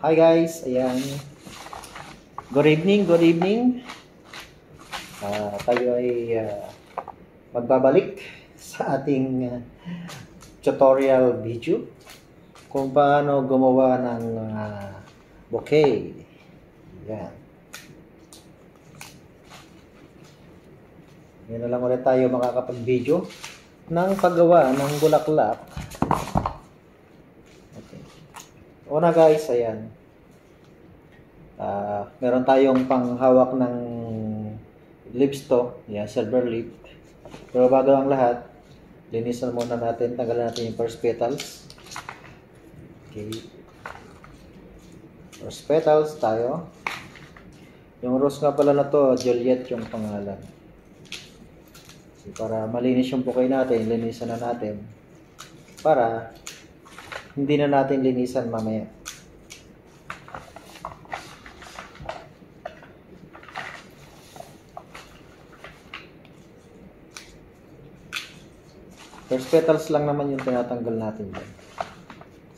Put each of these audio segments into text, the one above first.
Hi guys, ayan. Good evening, good evening. Tayo ay magbabalik sa ating tutorial video kung paano gumawa ng bouquet. Ayan. Yan na lang ulit tayo makakapag-video ng paggawa ng bulaklak. Okay. Una guys, ayan. Meron tayong panghawak ng leaves to. Yan, silver leaf. Pero bago ang lahat, linisan muna natin. Tanggalan natin yung first petals. Okay. First petals tayo. Yung rose nga pala na to, Juliet yung pangalan. So, para malinis yung bouquet natin, linisan na natin. Para hindi na natin linisan mamaya. First petals lang naman yung tinatanggal natin dyan.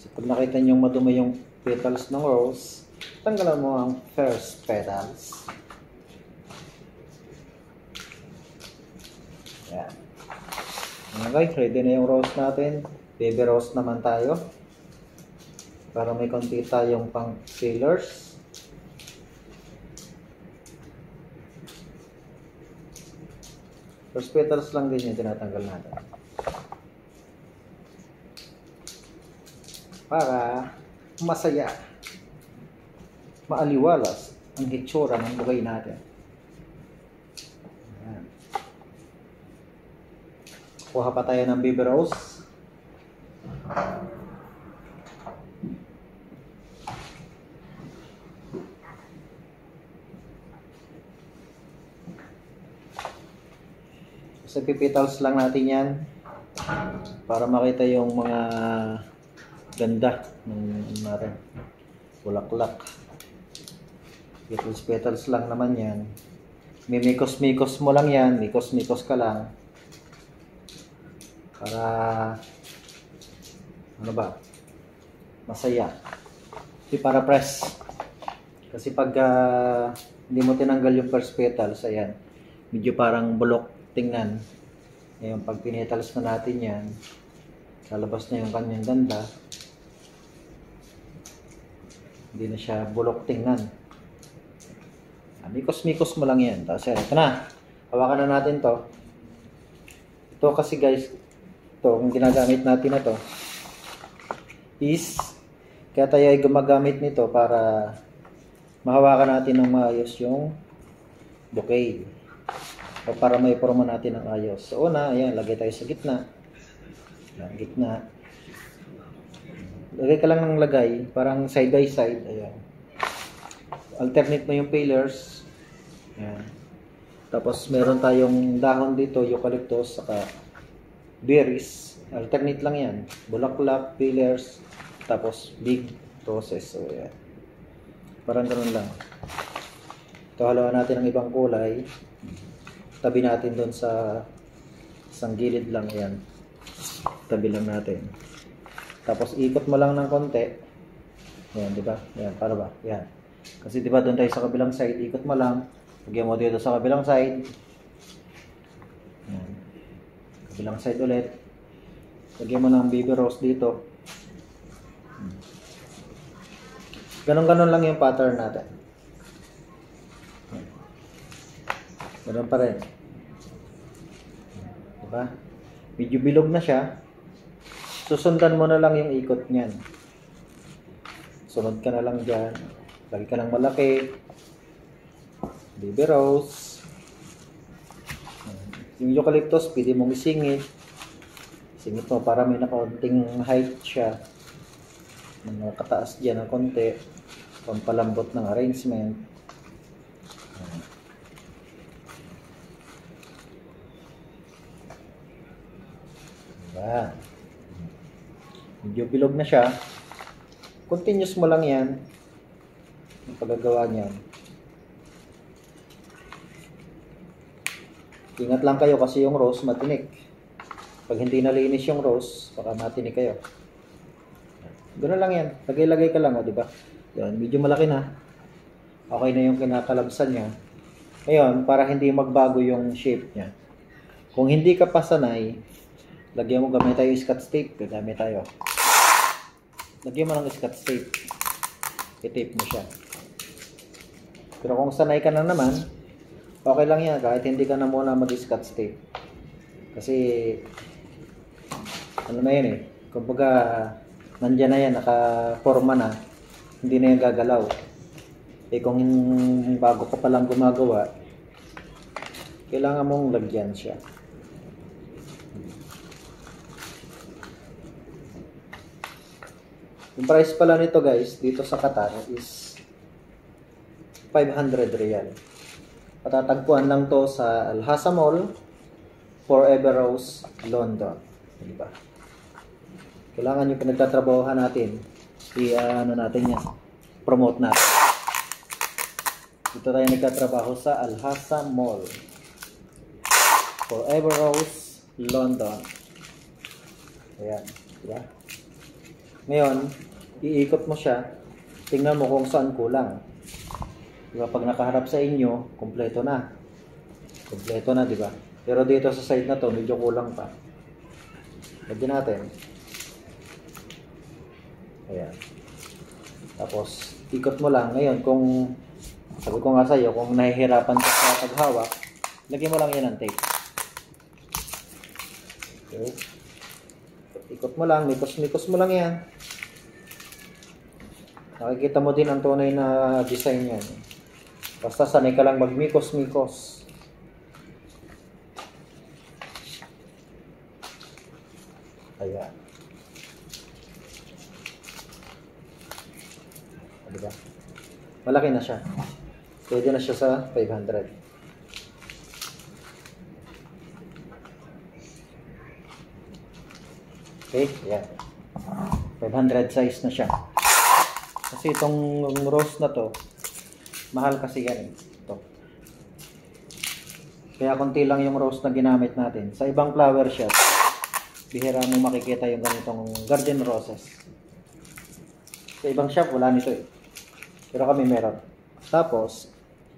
So, pag nakita nyo madumi yung petals ng rose, tanggalan mo ang first petals. Yan. Okay, ready na yung rose natin. Baby rose naman tayo. Para may konti tayong pang fillers. First petals lang din yung tinatanggal natin. Para masaya, maaliwalas ang hitsura ng bouquet natin. Ayan. Kuha pa tayo ng baby rose. Sa pipitals lang natin yan para makita yung mga ganda ng natin bulaklak. Petals lang naman yan. Mimikos-mikos mo lang yan, mikos-mikos ka lang para ano ba, masaya. Hindi para press kasi pag hindi mo tinanggal yung first petals, ayan, medyo parang bulok tingnan. Ngayon pag pinetals na natin yan, lalabas na yung kanyang ganda. Hindi na siya bulok tingnan. Mikos-mikos mo lang yan. Tapos ito na. Hawakan na natin to. Ito kasi guys, ito, kung ginagamit natin na to, is, kaya tayo ay gumagamit nito para mahawakan natin ng maayos yung bouquet. O para may forma natin ng ayos. So una, ayan, lagay tayo sa gitna. Ayan, gitna. Lagay ka lang ng lagay, parang side by side. Ayan. Alternate mo yung pillars. Ayan. Tapos meron tayong dahon dito, eucalyptus, saka berries. Alternate lang yan. Bulaklak, pillars, tapos big roses. So, ayan. Parang ganun lang. Ito, halawan natin ng ibang kulay. Tabi natin doon sa isang gilid lang. Ayan. Tabi lang natin. Tapos ikot mo lang ng konti. Ayan, di ba? Ayan, para ba? Ayan. Kasi di ba doon tayo sa kabilang side, ikot mo lang. Lagyan mo dito sa kabilang side. Ayan. Kabilang side ulit. Lagyan mo ng baby rose dito. Ganon-ganon lang yung pattern natin. Ganon pa rin. Di ba? Medyo bilog na siya. Susundan mo na lang yung ikot niyan. Sunod ka na lang dyan. Lagi ka ng malaki. Baby rose. Yung eucalyptus, pwede mong isingit. Isingit mo para may nakaunting height siya. Nakataas dyan ng konti. Pampalambot ng arrangement. Diba? Medyo bilog na siya. Continuous mo lang yan. Ang paggagawa niyan. Ingat lang kayo kasi yung rose matinik. Pag hindi nalinis yung rose, baka matinik kayo. Ganoon lang yan. Lagay-lagay ka lang, di ba? Yan, medyo malaki na. Okay na yung kinakalabsan niya. Ngayon, para hindi magbago yung shape niya. Kung hindi ka pa sanay, lagyan mo, gamit tayo scotch tape. Gamit tayo. Lagyan mo ng scotch tape. I-tape mo siya. Pero kung sanay ka na naman, okay lang yan. Kahit hindi ka na muna mag-scotch tape. Kasi, ano na yan eh. Kumbaga, nandyan na yan. Naka-forma na. Hindi na yan gagalaw. Eh kung bago ka palang gumagawa, kailangan mong lagyan siya. Yung price pala nito guys, dito sa Qatar is 500 riyal. Patatagpuan lang to sa Al-Hasa Mall, Forever Rose, London. Diba? Kailangan yung pinagtatrabahohan natin, ano natin yan, promote natin. Dito tayo nagtatrabaho sa Al-Hasa Mall, Forever Rose, London. Ayan, diba? Ngayon, iikot mo siya, tingnan mo kung saan kulang. Diba, pag nakaharap sa inyo, kompleto na. Kompleto na, diba? Pero dito sa side na to, medyo kulang pa. Lagyan natin. Ayan. Tapos, ikot mo lang. Ngayon, kung sabi ko nga sa'yo, kung nahihirapan ka sa paghawak, lagyan mo lang yan ng tape. Okay. Ikot mo lang, mikos-mikos mo lang yan. Nakikita mo din ang tunay na design yan. Basta sanay ka lang magmikos-mikos. Ayan. Diba? Malaki na siya. Pwede na siya sa 500. Okay, yan. 500 size na siya. Kasi itong rose na to, mahal kasi yan. Ito. Kaya konti lang yung rose na ginamit natin. Sa ibang flower shop, bihira mo makikita yung ganitong garden roses. Sa ibang shop, wala nito eh. Pero kami meron. Tapos,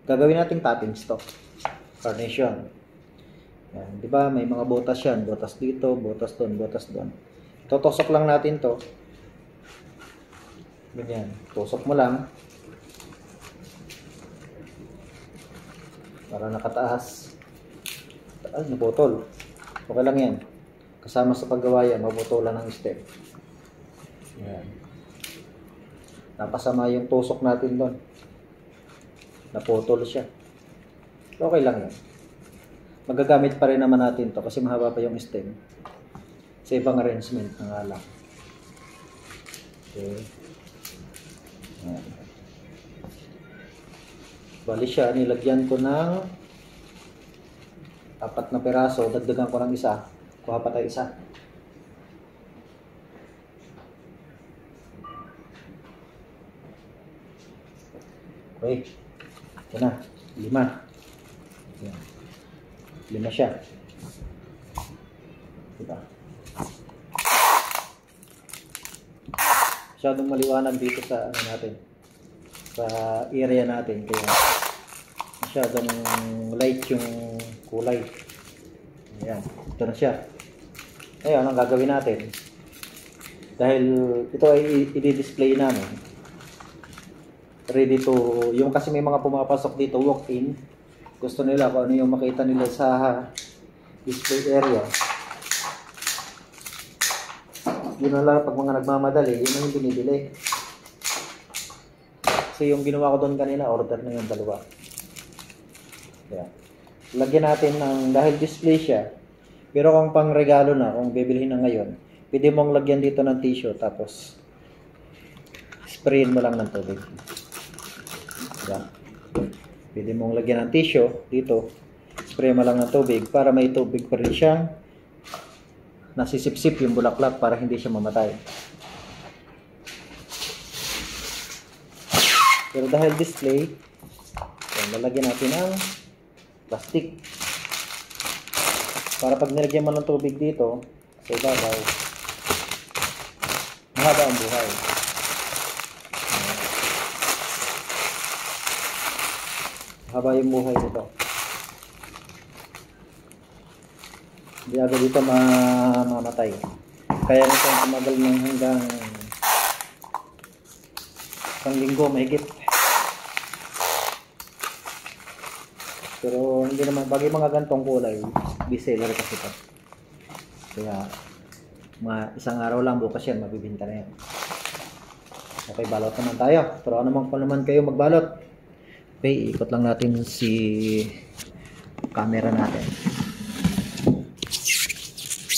gagawin natin toppings to. Carnation. Yan, di ba? May mga botas yan. Botas dito, botas doon, botas doon. Tutosok lang natin to. Ganyan. Tusok mo lang. Para nakataas. Ay, naputol. Okay lang yan. Kasama sa paggawa yan, maputulan ng stem. Yan. Napasama yung tusok natin doon. Naputol siya. Okay lang yan. Magagamit pa rin naman natin to kasi mahaba pa yung stem. Sa ibang arrangement na nga lang. Okay. Yan. Bali siya, nilagyan ko ng 4 na peraso. Dagdagan ko ng isa. Kuha pa tayo isa. Okay. Ito na. 5. Yan. 5 siya. Diba? Masyadong maliwanag dito sa ano natin. Sa area natin. Kaya masyadong light yung kulay. Ayan. Ito na siya. Ngayon, ang gagawin natin. Dahil ito ay i-display namin. Ready to, yung kasi may mga pumapasok dito, walk-in. Gusto nila kung ano yung makita nila sa display area. Yun na lang, pag mga nagmamadali, yun ang binibili. Kasi yung ginawa ko doon kanina, order na yung 2. Kaya, lagyan natin ng, dahil display siya, pero kung pang regalo na, kung bibilhin na ngayon, pwede mong lagyan dito ng tissue, tapos sprayin mo lang ng tubig. Yan. Pwede mong lagyan ng tissue dito, spray mo lang ng tubig para may tubig pa rin siyang nasisipsip yung bulaklak para hindi siya mamatay. Pero dahil display, yan, lalagyan natin ng plastic para pag nilagyan mo ng tubig dito sa ibabaw, mahaba ang buhay. haba yung buhay nito. Hindi agad dito mamatay. Kaya nito tumagal ng hanggang isang linggo mahigit. Pero hindi naman, pag yung mga gantong kulay, bestseller kasi ito. Kaya mga isang araw lang, bukas yan, mabibinta na yan. Okay, balot naman tayo. Pero ano man pa naman kayo magbalot. Okay, ikot lang natin si camera natin.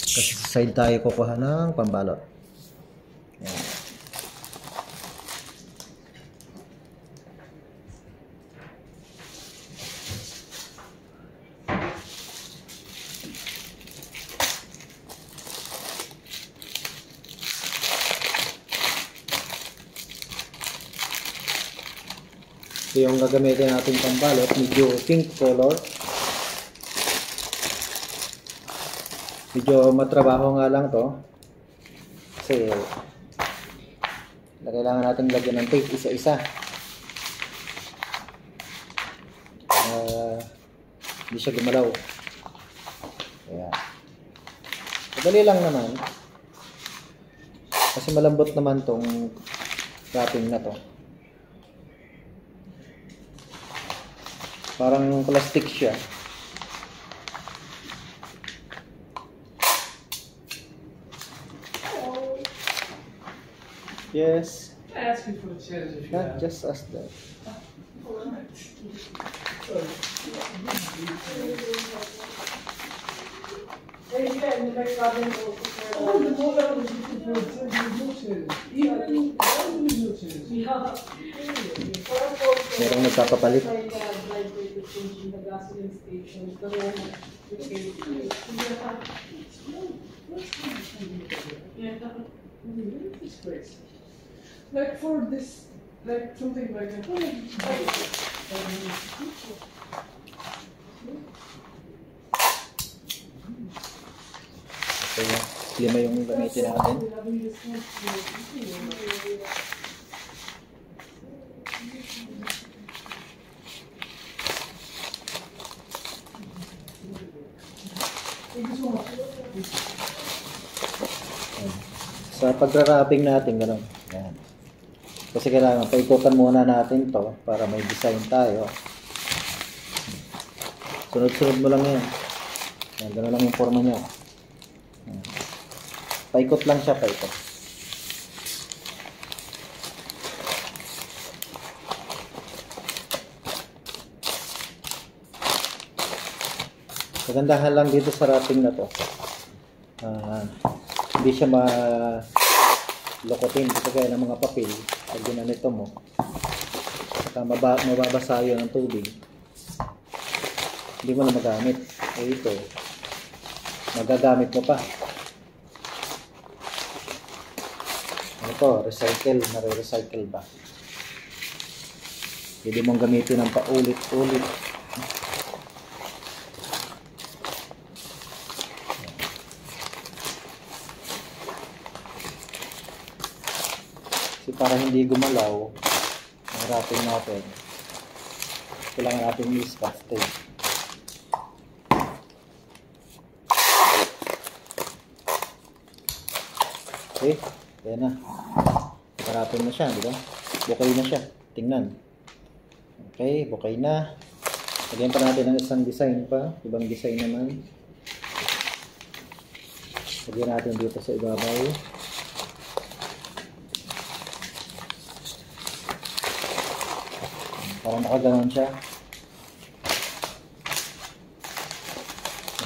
Kasi sa side tayo kukuha ng pambalot. Ayan. Ito yung gagamitin natin pambalot, medyo pink color. Medyo matrabaho nga lang to. Kasi kailangan natin lagyan ng tape isa-isa. Hindi siya gumalaw. Kaya madali lang naman. Kasi malambot naman tong wrapping na to. Parang plastic siya. Yes. I asked you for the chairs if you Not have. just as that. Oh, the whole level is looking for a chair. There's no chairs. Even there's no chairs. Merong nagpapapalit. This place. Like for this, like something like that. Okay, lima yung gamitin natin. Sa pagra-wrapping natin, gano'n. Yan. Kasi kailangan paikutan muna natin to para may design tayo. Sunod-sunod mo lang yan. Yan, gano'n lang yung forma niya. Yan. Paikot lang siya, paikot. Kagandahan lang dito sa wrapping na to. Hindi siya lokotin kasi kaya ng mga papel pag ginanito mo saka mababasa yun ng tubig, hindi mo na magamit. Ito magagamit mo pa. Ito recycle, nare-recycle ba, hindi mong gamitin ng paulit-ulit. Para hindi gumalaw ang wrapping natin, kailangan natin i-scotch tape. Okay, kaya na. Wrapping na siya, di ba? Bukay na siya. Tingnan. Okay, bukay na. Lagyan pa natin ng isang design pa. Ibang design naman. Lagyan natin dito sa ibabaw. Para nakaganon siya.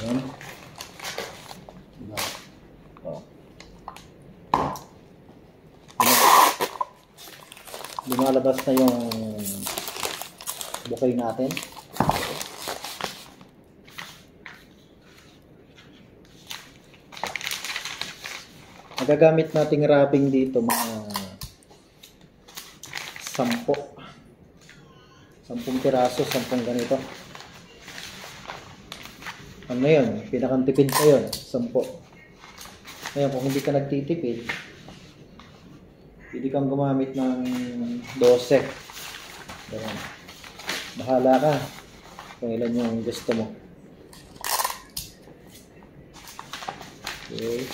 Ayan. Diba? Oh. Lumalabas na yung bukay natin. Magagamit nating wrapping dito mga 10 piraso, 10 ganito. Ano yun? Pinakang tipid pa yun, 10. Ngayon, kung hindi ka nagtitipid, hindi kang gumamit ng 12. Ganun. Bahala ka. Kung ilan yung gusto mo. Okay.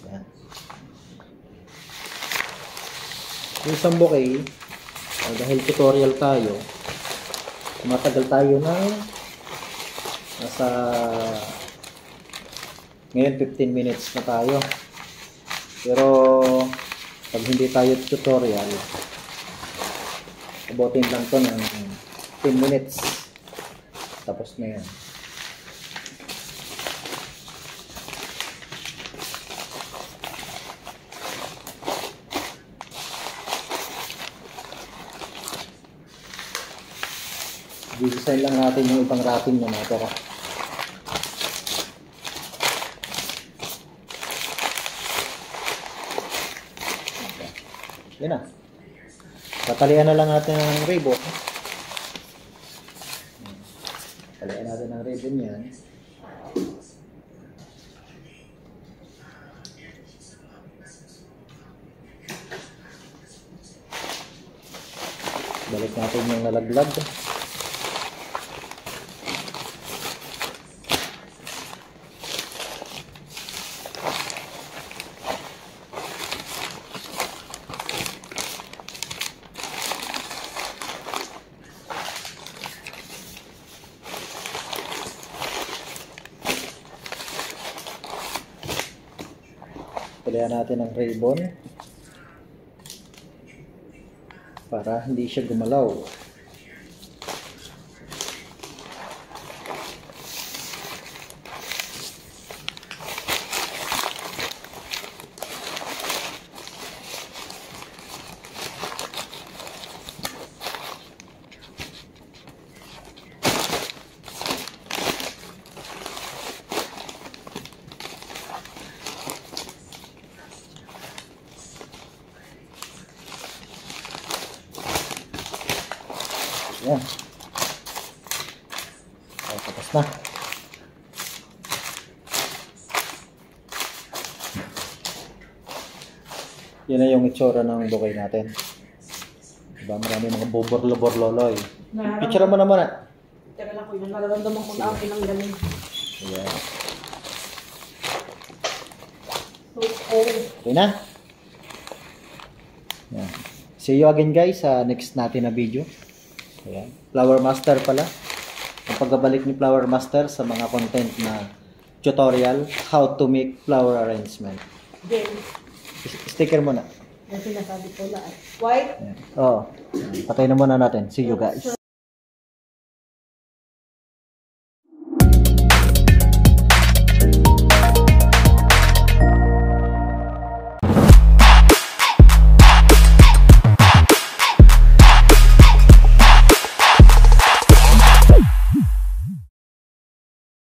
Yan. Yung isang bouquet, dahil tutorial tayo, matagal tayo na nasa ngayon 15 minutes na tayo. Pero pag hindi tayo tutorial, abutin lang to ng 10 minutes. Tapos na yan. Design lang natin yung ibang wrapping na natira. Yan na. Tatalian na lang natin ng ribbon. Talian natin ng ribbon yan. Balik natin yung nalaglag. Talian natin ang ribbon para hindi siya gumalaw. Yan. Okay, tapos na. Yan na yung itsura ng bouquet natin. Diba, marami mga boborlo-borloloy. Picture mo naman ah. Teka lang ko yun. Nararamdaman ko na akin ang galing. Ayan. Okay. Okay na. Yan. See you again guys sa next natin na video. Ayan. Flower Master pala. Ang pagbabalik ni Flower Master sa mga content na tutorial how to make flower arrangement. Then, Sticker muna. yung sinasabi ko na white. Oo. Patay na muna natin. See you guys.